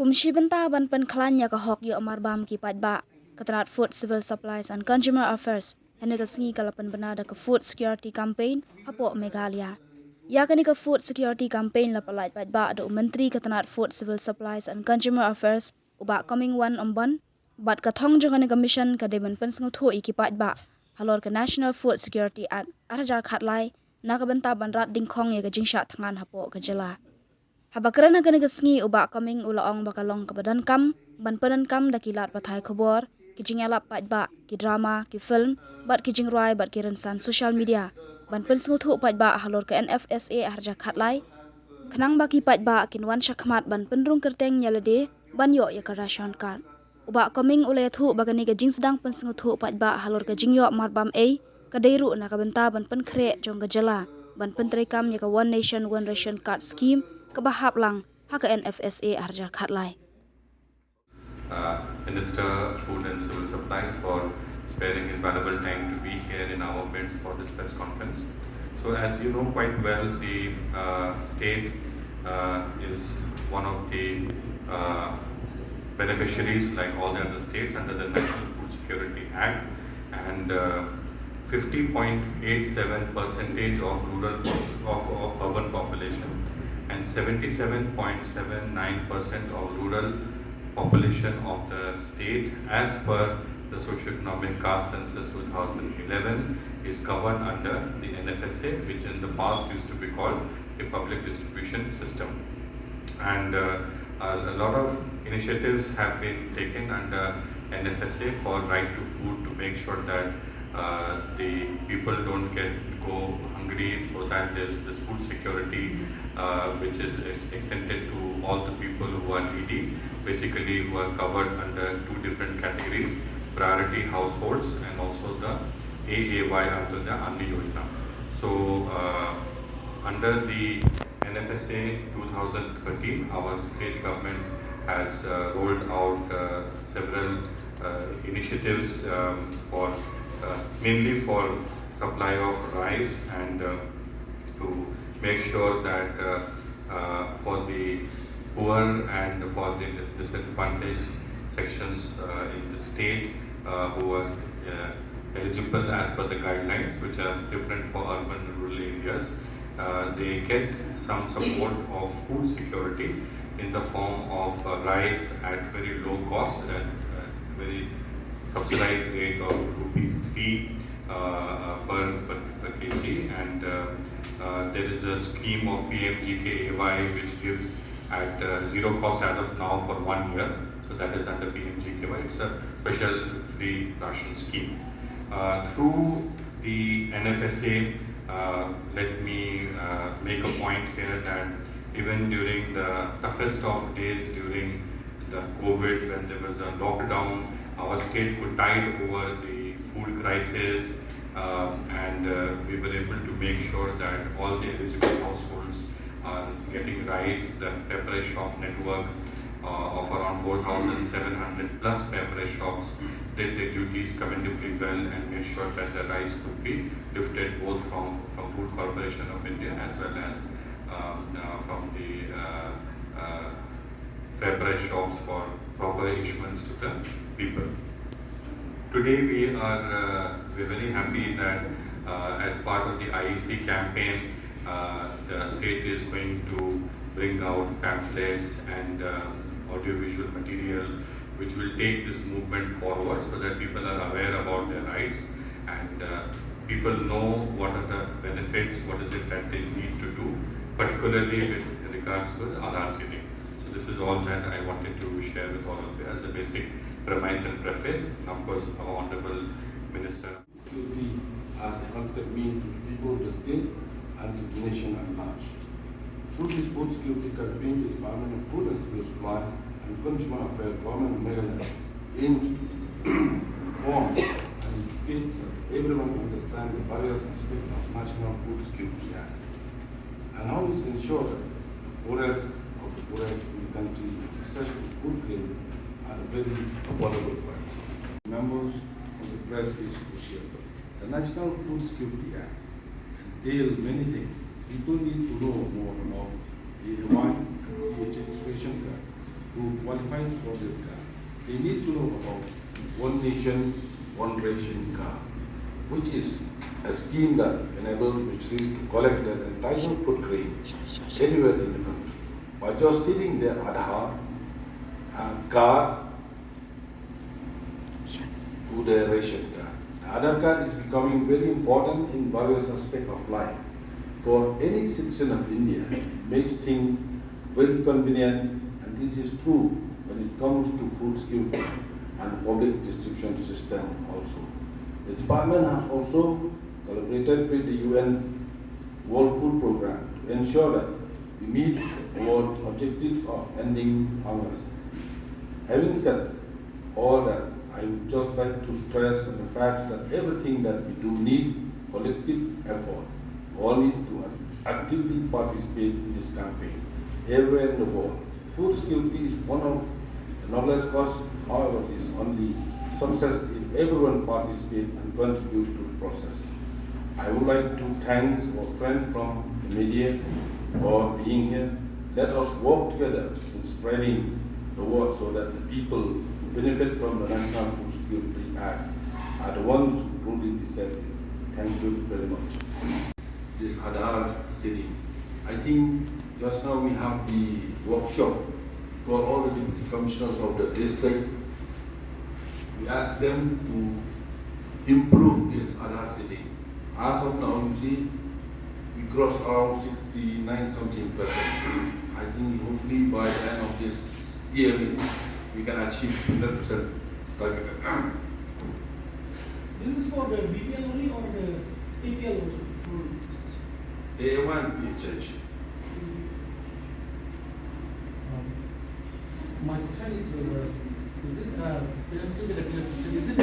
Kumshi benta ban pen klanya ka hok yo amar bam ki pat ba. Katanat Food Civil Supplies and Consumer Affairs hene ka sngi kalapan benada ka Food Security Campaign hapo Meghalaya. Iaka ni ka Food Security Campaign la palait pat ba do Menteri Katanat Food Civil Supplies and Consumer Affairs uba coming one on one bat ka thong jong ni commission ka deban pen sngo tho iki pat ba. Halor ka National Food Security Act Adhar khatlai naka benta ban rat dingkhong ye ka Jingshah thangan hapo ka jela. Habakrana kani kesngi uba kaming ulaong bakalong kebadan kam ban padan kam dakilat pathai khobor kijing alap pat ba ki drama ki film bat kijing roi bat ki rensan social media ban pen sngu thu pat ba halor ke NFSA harja khatlai khnang ba ki pat ba kinwan shakhmat ban penrung kerteng nyalade ban yo ya ka ration card uba kaming ulay thu bagani ke jing sedang pen sngu thu pat ba halor ke jing yo marbam a kadairu na ka benta ban pen khre jong ka jala ban pen trekam ya ka one nation one ration card scheme kabahap lang haka NFSA harja khatlai. Minister Food and Civil Supplies for sparing his valuable time to be here in our midst for this press conference. So as you know quite well, the state is one of the beneficiaries like all the other states under the National Food Security Act, and 50.87% of urban population and 77.79% of rural population of the state as per the Socioeconomic Caste Census 2011 is covered under the NFSA, which in the past used to be called a public distribution system. And a lot of initiatives have been taken under NFSA for right to food to make sure that the people don't go hungry, so that there's this food security which is extended to all the people who are needy, basically who are covered under two different categories, priority households and also the AAY under the Anni Yojana. So under the NFSA 2013, our state government has rolled out several initiatives for mainly for supply of rice and to make sure that for the poor and for the disadvantaged sections in the state who are eligible as per the guidelines, which are different for urban and rural areas, they get some support of food security in the form of rice at very low cost at very subsidized rate of rupees 3 per kg, and there is a scheme of PMGKAY which gives at zero cost as of now for 1 year. So that is under PMGKY. It's a special free ration scheme. Through the NFSA, let me make a point here that even during the toughest of days during the COVID, when there was a lockdown, our state could tide over the food crisis, and we were able to make sure that all the eligible households are getting rice. The pepper shop network of around 4,700 plus pepper shops did their duties commendably well and made sure that the rice could be lifted both from Food Corporation of India as well as from the pepper shops for proper issuance to the people. Today we're very happy that as part of the IEC campaign, the state is going to bring out pamphlets and audiovisual material which will take this movement forward so that people are aware about their rights and people know what are the benefits, what is it that they need to do, particularly with regards to the Adhar seeding. So this is all that I wanted to share with all of you as a basic premise and preface. And of course, our Honorable Minister. Security as a concept mean to the people of the state and to the nation at large. Through this food security campaign, the Department of Food and Civil Supply and Consumer Affairs Government of Meghalaya aims to inform and educate so that everyone understand the various aspects of National Food Security Act and how it is ensured that poorest of the poorest in the country access to food grain at a very affordable price. Members of the press is crucial. The National Food Security Act entails many things. People need to know more about the AY and PH registration card, who qualifies for this card, they need to know about One Nation, One Ration card, which is a scheme that enables Muslims to collect their entire food grain anywhere in the country by just seeding their Adhar card to their ration card. The Adhar card is becoming very important in various aspects of life. For any citizen of India, it makes things very convenient, and this is true when it comes to food security and public distribution system also. The department has also collaborated with the UN World Food Programme to ensure that we meet our objectives of ending hunger. Having said all that, I would just like to stress on the fact that everything that we do need collective effort. We all need to actively participate in this campaign everywhere in the world. Food security is one of the noblest causes. However, it is only success if everyone participates and contributes to the process. I would like to thank our friend from the media for being here. Let us work together in spreading the word so that the people who benefit from the National Food Security Act are the ones who truly deserve it. Thank you very much. This Adhar city. I think just now we have the workshop for all the deputy commissioners of the district. We asked them to improve this Adhar city. As of now, you see, we crossed around 69 something%. I think hopefully by the end of this year, we can achieve 100% target. This is for the BPL only or the APL also? A1 PHH. My question is it, just to get a clear picture, is it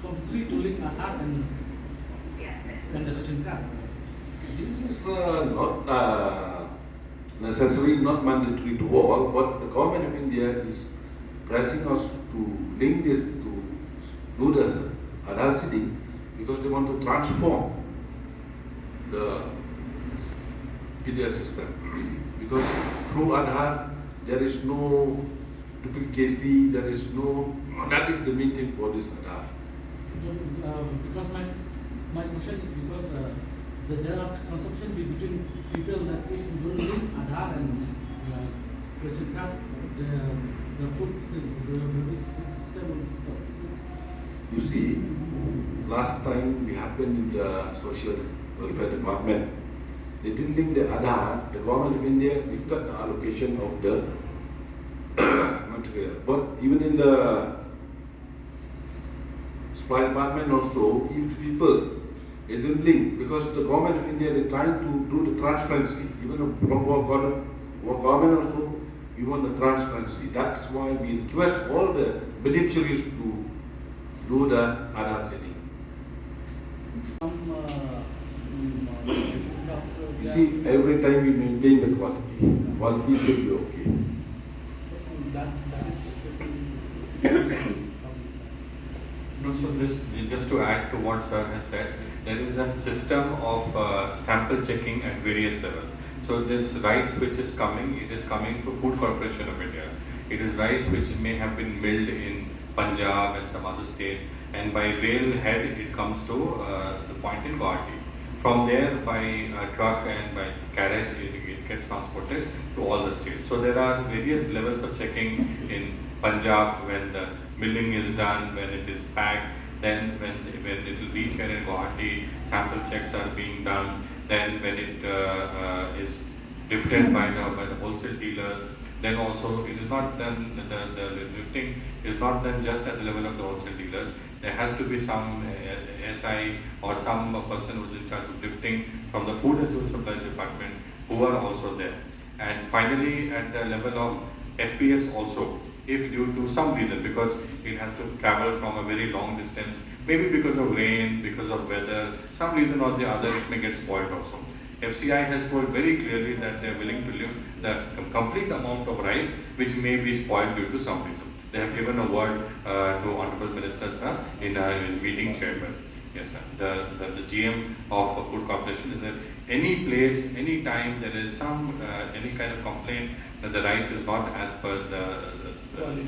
compulsory to link Adhar and the Ration card? This is not necessary, not mandatory to all, but the government of India is pressing us to link this to do this Adhar seeding because they want to transform the Pyniasoh system. Because through Adhar, there is no duplicacy, there is no, that is the main thing for this Adhar. Because my question is because there are consumption between people that if you don't link Adhar and Ration card, the food system will stop. You see, last time we happened in the social welfare department, they didn't link the Adhar. The government of India, we got the allocation of the material. But even in the supply department also, if people, they didn't link because the government of India, they're trying to do the transparency. Even from our government also, we want the transparency. That's why we request all the beneficiaries to do the Adhar setting. You see, every time we maintain the quality should be okay. No, so this, just to add to what Sir has said, there is a system of sample checking at various levels. So this rice which is coming, it is coming through Food Corporation of India. It is rice which may have been milled in Punjab and some other state, and by rail head it comes to the point in Guwahati. From there, by truck and by carriage, it gets transported to all the states. So there are various levels of checking in Punjab when the milling is done, when it is packed, then when it will reach here in Guwahati, sample checks are being done, then when it is lifted by the wholesale dealers, then also it is not done, the lifting is not done just at the level of the wholesale dealers. There has to be some SI or some person who is in charge of lifting from the Food and Civil Supplies Department who are also there. And finally, at the level of FPS also, if due to some reason, because it has to travel from a very long distance, maybe because of rain, because of weather, some reason or the other, it may get spoiled also. FCI has told very clearly that they are willing to lift the complete amount of rice which may be spoiled due to some reason. They have given a word to Honorable Minister Sir in a meeting chairman. Yes, sir. The GM of Food Corporation is any place, any time there is some any kind of complaint that the rice is not as per the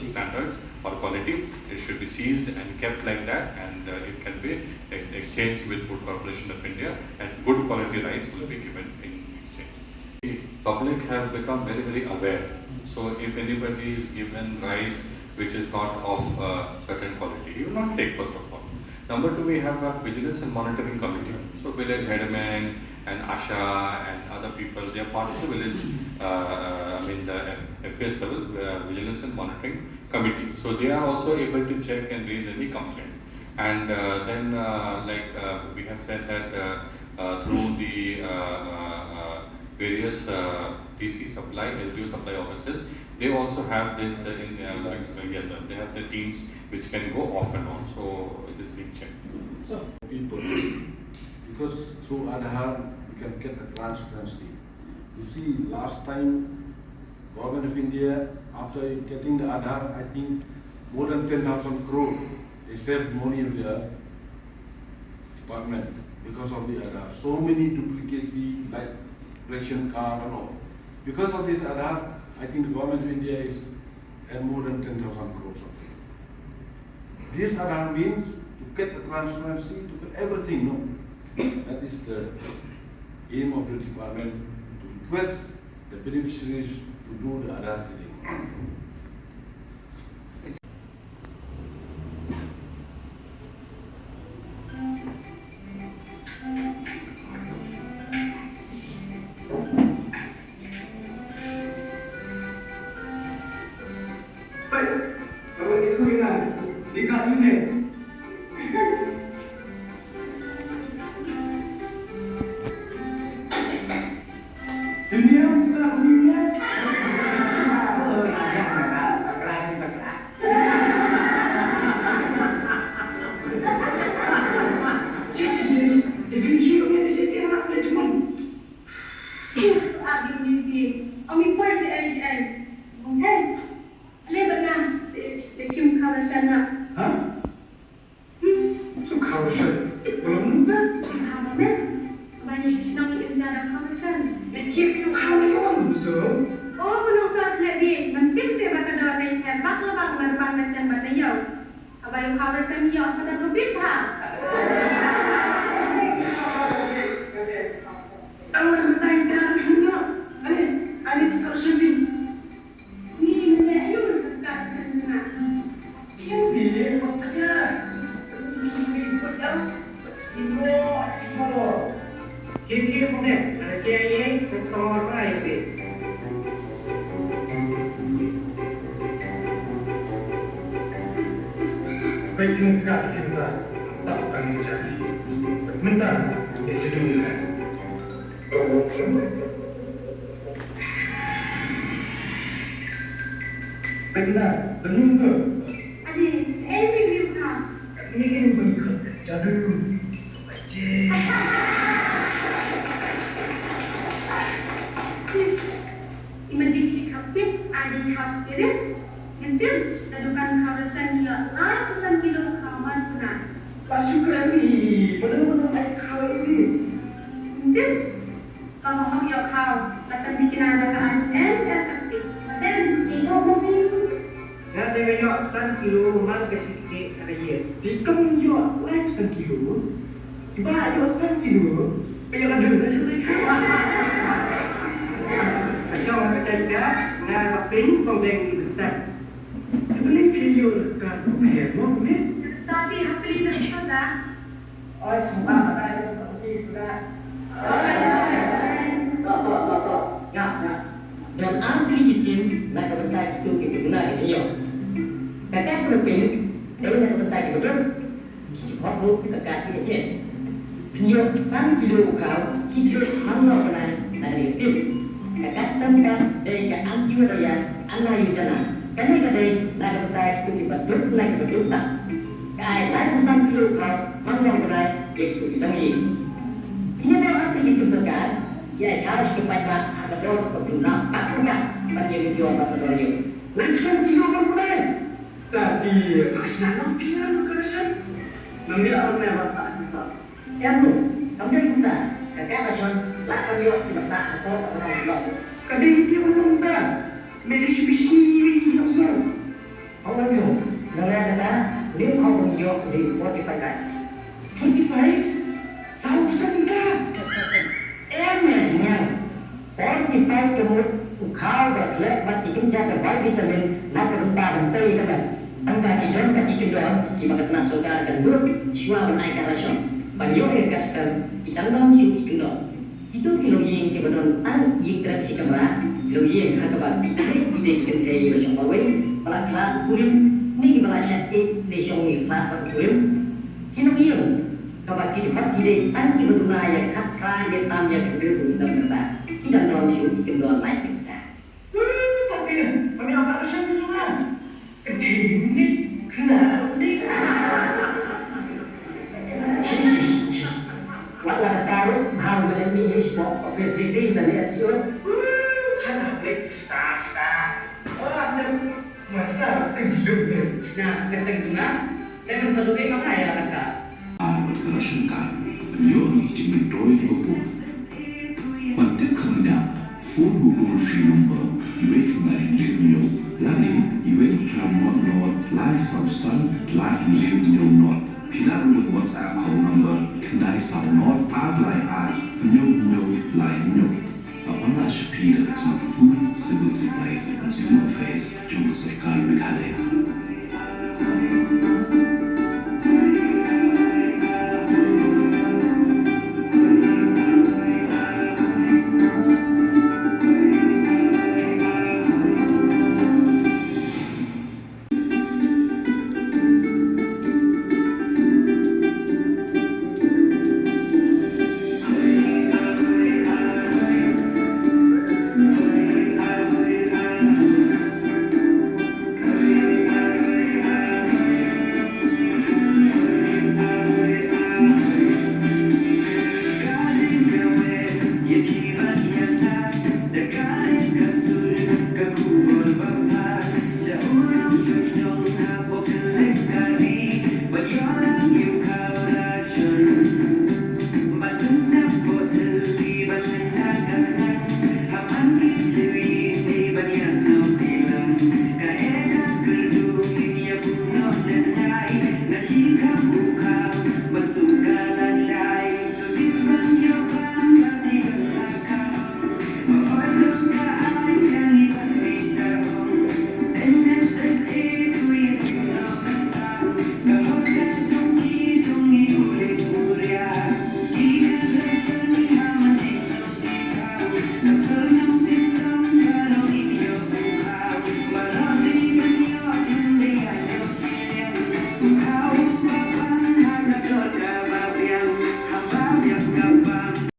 standards or quality, it should be seized and kept like that, and it can be exchanged with Food Corporation of India, and good quality rice will be given in exchange. The public have become very aware. So if anybody is given rice which is not of certain quality, he will not take, first of all. Number two, we have a vigilance and monitoring committee. So village headmen and Asha and other people, they are part of the village, the FPS level vigilance and monitoring committee. So they are also able to check and raise any complaint. And then we have said that through the various DC supply, SDO supply offices, they also have this they have the teams which can go off and on. So it is being checked. So people, because through Adhar we can get the transparency. You see, last time Government of India, after getting the Adhar, I think more than 10,000 crore, they saved money in the department because of the Adhar. So many duplicacy, like Ration card and all. Because of this Adhar, I think the Government of India is at more than 10,000 crores. This Adhar means to get the transparency, to get everything, no? That is the aim of the department, to request the beneficiaries to do the Adhar seeding. Dan antri iskin nak bentak itu kita guna ke cio. Kakak penting, dari nak bentak betul. Kita perlu kakak kita change. Penyo 1 kilo kau, 1 kilo hamna kena dari iskin. Kakak setempat dari ke antri wadaya, anak yujana. Karena kadai nak bentak itu kita betul nak betul tak. Kai lain 1 kilo kau, hamna kena itu disangi. Ini adalah antri iskin sekarang. Ya, harus kepada Adhar berguna tak punya bagi jual Adhar ini. Langsung tiga bulan. Tadi pasal nak pilih kerasan. Mengira orang yang rasa asal. Ya bu, kamu dah guna. kakak Ration lah kami waktu masa asal orang belum. Kadai dia belum dah. Mitsubishi Pyniasoh. Awak ni, dengan kata dia kau punya di 45 guys. 45? Sao besar tingkah? MS-nya 45 kemud ukau berkelak bagi kenca ke vitamin nak berentah bentai kan. Angka kita bagi kedua kita kena soda dan buat siwa menaikkan Ration. Banyak yang kasar kita nang siu kedua. Itu kilogi yang kita don an yang terapsi kamera kilogi yang hakabat kita kentai Ration bawai pelaklah kulim ni belasyak Ration ni flat kulim kilogi yang kabat kita hot kita an kita betul yang kat try dia tam yang kedua sedang kata kita don siu kedua naik kita. Tapi kami apa Ration tu kan? Kedai ni kenal ni. Waklah taruh hal ini hisbok office DC dan STO. Tanah Lait star. Oh, ada masa terjun ni. Nah, ketengah dan sebagai mengaya kata. Arwad ka Ration card, yori jimmy doi ki bapu. Pagka kamda, phone Google free number, yuwek na rin nyo, lali yuwek tramot not, lai sausan, lai rin nyo not. Pilar with WhatsApp phone number, kendai sao not, ad lai ad, nyo, lai nyo. Apana Shapira to food, civil supplies and consumer affairs, Jungka Sarkar Meghalaya. Nasi kamu kau